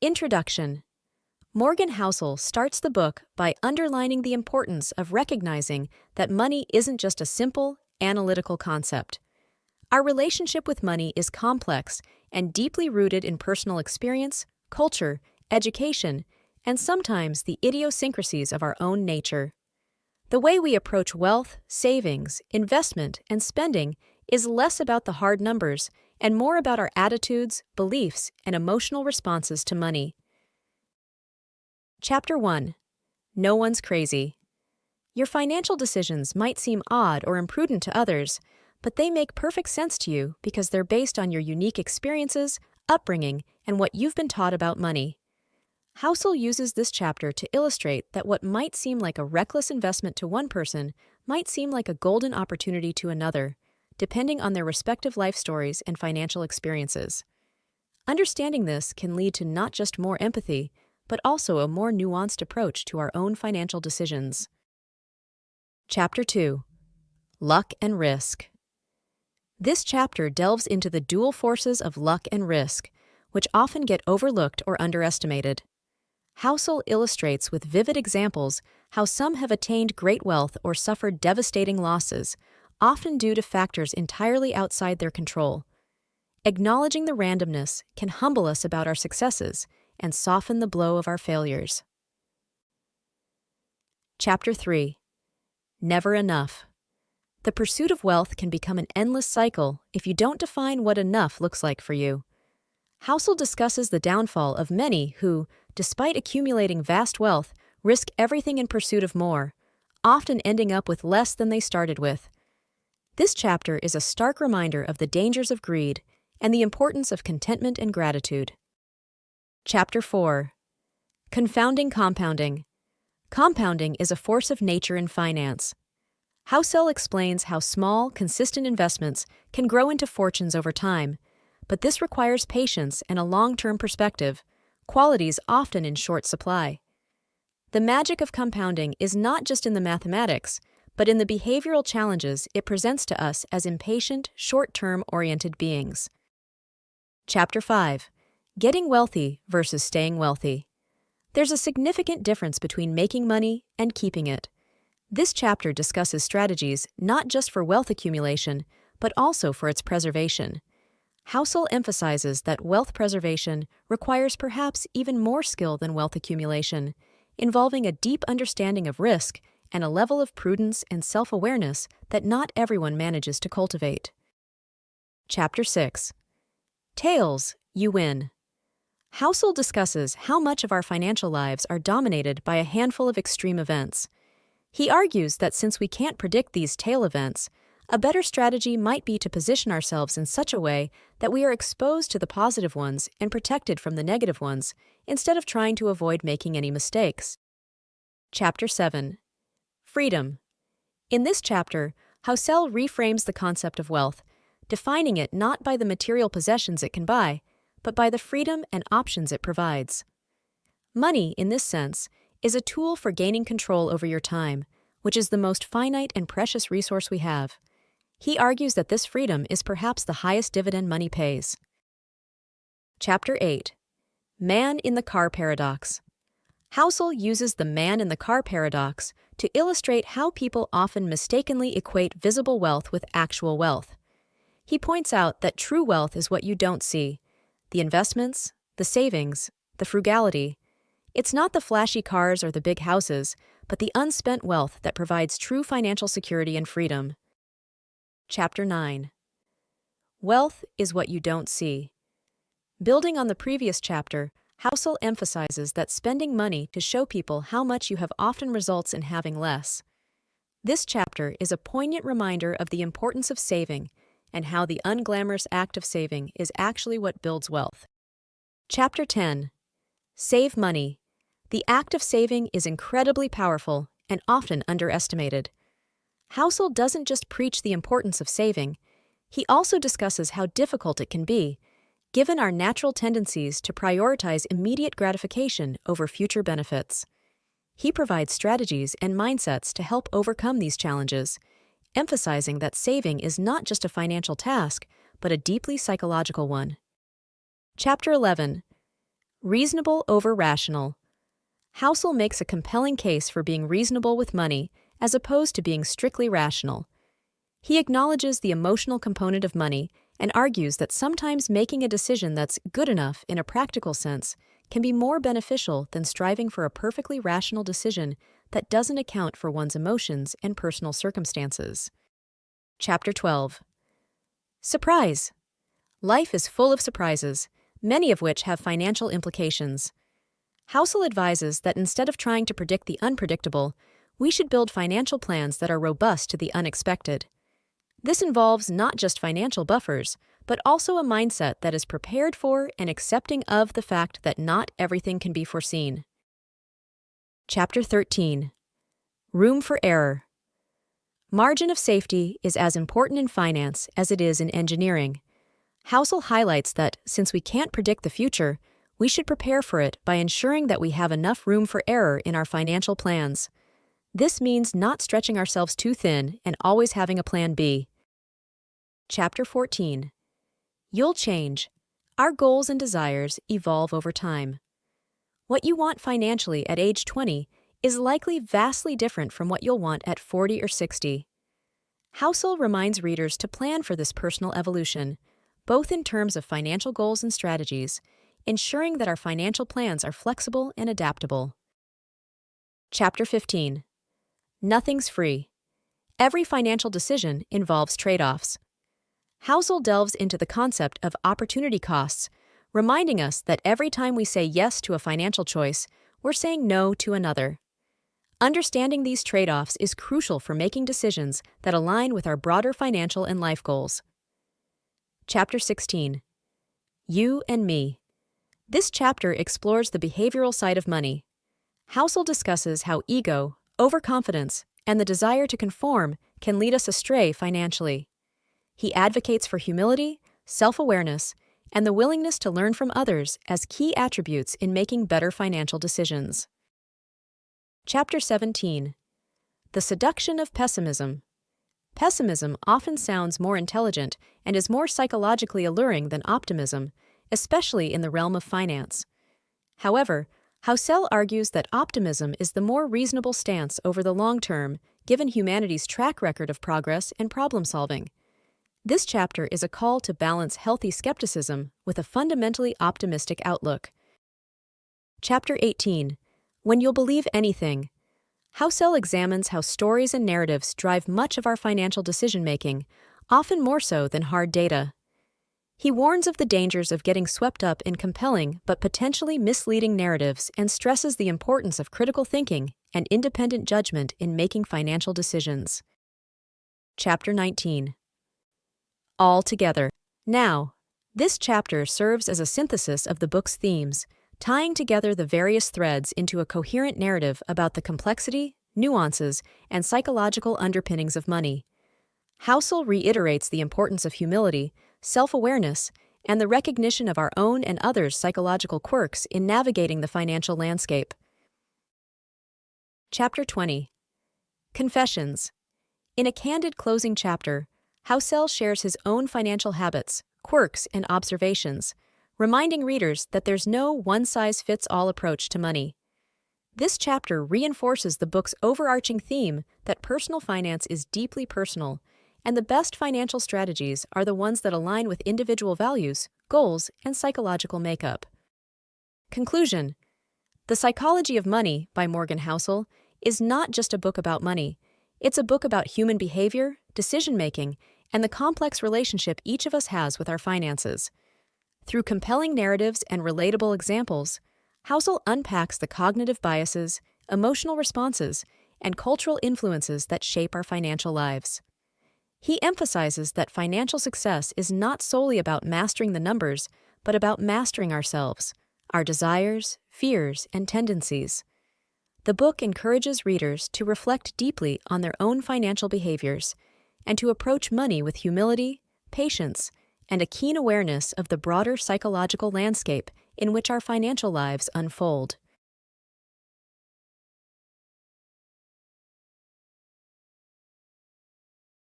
Introduction. Morganhousel starts the book by underlining the importance of recognizing that money isn't just a simple, analytical concept. Our relationship with money is complex and deeply rooted in personal experience, culture, education, and sometimes the idiosyncrasies of our own nature. The way we approach wealth, savings, investment, and spending is less about the hard numbers and more about our attitudes, beliefs, and emotional responses to money. Chapter 1. No one's crazy. Your financial decisions might seem odd or imprudent to others, but they make perfect sense to you because they're based on your unique experiences, upbringing, and what you've been taught about money. Housel uses this chapter to illustrate that what might seem like a reckless investment to one person might seem like a golden opportunity to another, depending on their respective life stories and financial experiences. Understanding this can lead to not just more empathy, but also a more nuanced approach to our own financial decisions. Chapter 2. Luck and Risk. This chapter delves into the dual forces of luck and risk, which often get overlooked or underestimated. Housel illustrates with vivid examples how some have attained great wealth or suffered devastating losses, often due to factors entirely outside their control. Acknowledging the randomness can humble us about our successes and soften the blow of our failures. Chapter 3. Never enough. The pursuit of wealth can become an endless cycle if you don't define what enough looks like for you. Housel discusses the downfall of many who, despite accumulating vast wealth, risk everything in pursuit of more, often ending up with less than they started with. This chapter is a stark reminder of the dangers of greed and the importance of contentment and gratitude. Chapter 4. Confounding compounding. Compounding is a force of nature in finance. Housel explains how small, consistent investments can grow into fortunes over time, but this requires patience and a long-term perspective, qualities often in short supply. The magic of compounding is not just in the mathematics, but in the behavioral challenges it presents to us as impatient, short-term oriented beings. Chapter 5. Getting wealthy versus staying wealthy. There's a significant difference between making money and keeping it. This chapter discusses strategies not just for wealth accumulation, but also for its preservation. Housel emphasizes that wealth preservation requires perhaps even more skill than wealth accumulation, involving a deep understanding of risk and a level of prudence and self-awareness that not everyone manages to cultivate. Chapter 6. Tails, you win. Housel discusses how much of our financial lives are dominated by a handful of extreme events. He argues that since we can't predict these tail events, a better strategy might be to position ourselves in such a way that we are exposed to the positive ones and protected from the negative ones, instead of trying to avoid making any mistakes. Chapter 7. Freedom. In this chapter, Housel reframes the concept of wealth, defining it not by the material possessions it can buy, but by the freedom and options it provides. Money, in this sense, is a tool for gaining control over your time, which is the most finite and precious resource we have. He argues that this freedom is perhaps the highest dividend money pays. Chapter 8. Man in the Car Paradox. Housel uses the man in the car paradox to illustrate how people often mistakenly equate visible wealth with actual wealth. He points out that true wealth is what you don't see: the investments, the savings, the frugality. It's not the flashy cars or the big houses, but the unspent wealth that provides true financial security and freedom. Chapter 9. Wealth is what you don't see. Building on the previous chapter, Housel emphasizes that spending money to show people how much you have often results in having less. This chapter is a poignant reminder of the importance of saving and how the unglamorous act of saving is actually what builds wealth. Chapter 10. Save money. The act of saving is incredibly powerful and often underestimated. Housel doesn't just preach the importance of saving, he also discusses how difficult it can be, given our natural tendencies to prioritize immediate gratification over future benefits. He provides strategies and mindsets to help overcome these challenges, emphasizing that saving is not just a financial task, but a deeply psychological one. Chapter 11. Reasonable over rational. Housel makes a compelling case for being reasonable with money as opposed to being strictly rational. He acknowledges the emotional component of money and argues that sometimes making a decision that's good enough in a practical sense can be more beneficial than striving for a perfectly rational decision that doesn't account for one's emotions and personal circumstances. Chapter 12. Surprise! Life is full of surprises, many of which have financial implications. Housel advises that instead of trying to predict the unpredictable, we should build financial plans that are robust to the unexpected. This involves not just financial buffers, but also a mindset that is prepared for and accepting of the fact that not everything can be foreseen. Chapter 13. Room for error. Margin of safety is as important in finance as it is in engineering. Housel highlights that, since we can't predict the future, we should prepare for it by ensuring that we have enough room for error in our financial plans. This means not stretching ourselves too thin and always having a plan B. Chapter 14. You'll change. Our goals and desires evolve over time. What you want financially at age 20 is likely vastly different from what you'll want at 40 or 60. Housel reminds readers to plan for this personal evolution, both in terms of financial goals and strategies, ensuring that our financial plans are flexible and adaptable. Chapter 15. Nothing's free. Every financial decision involves trade-offs. Housel delves into the concept of opportunity costs, reminding us that every time we say yes to a financial choice, we're saying no to another. Understanding these trade-offs is crucial for making decisions that align with our broader financial and life goals. Chapter 16. You and Me. This chapter explores the behavioral side of money. Housel discusses how ego, overconfidence, and the desire to conform can lead us astray financially. He advocates for humility, self-awareness, and the willingness to learn from others as key attributes in making better financial decisions. Chapter 17. The Seduction of Pessimism. Pessimism often sounds more intelligent and is more psychologically alluring than optimism, especially in the realm of finance. However, Housel argues that optimism is the more reasonable stance over the long term, given humanity's track record of progress and problem-solving. This chapter is a call to balance healthy skepticism with a fundamentally optimistic outlook. Chapter 18. When You'll Believe Anything. Housel examines how stories and narratives drive much of our financial decision-making, often more so than hard data. He warns of the dangers of getting swept up in compelling but potentially misleading narratives and stresses the importance of critical thinking and independent judgment in making financial decisions. Chapter 19. All Together. Now, this chapter serves as a synthesis of the book's themes, tying together the various threads into a coherent narrative about the complexity, nuances, and psychological underpinnings of money. Housel reiterates the importance of humility, self-awareness, and the recognition of our own and others' psychological quirks in navigating the financial landscape. Chapter 20. Confessions. In a candid closing chapter, Housel shares his own financial habits, quirks, and observations, reminding readers that there's no one-size-fits-all approach to money. This chapter reinforces the book's overarching theme that personal finance is deeply personal, and the best financial strategies are the ones that align with individual values, goals, and psychological makeup. Conclusion. The Psychology of Money by Morgan Housel is not just a book about money. It's a book about human behavior, decision-making, and the complex relationship each of us has with our finances. Through compelling narratives and relatable examples, Housel unpacks the cognitive biases, emotional responses, and cultural influences that shape our financial lives. He emphasizes that financial success is not solely about mastering the numbers, but about mastering ourselves, our desires, fears, and tendencies. The book encourages readers to reflect deeply on their own financial behaviors and to approach money with humility, patience, and a keen awareness of the broader psychological landscape in which our financial lives unfold.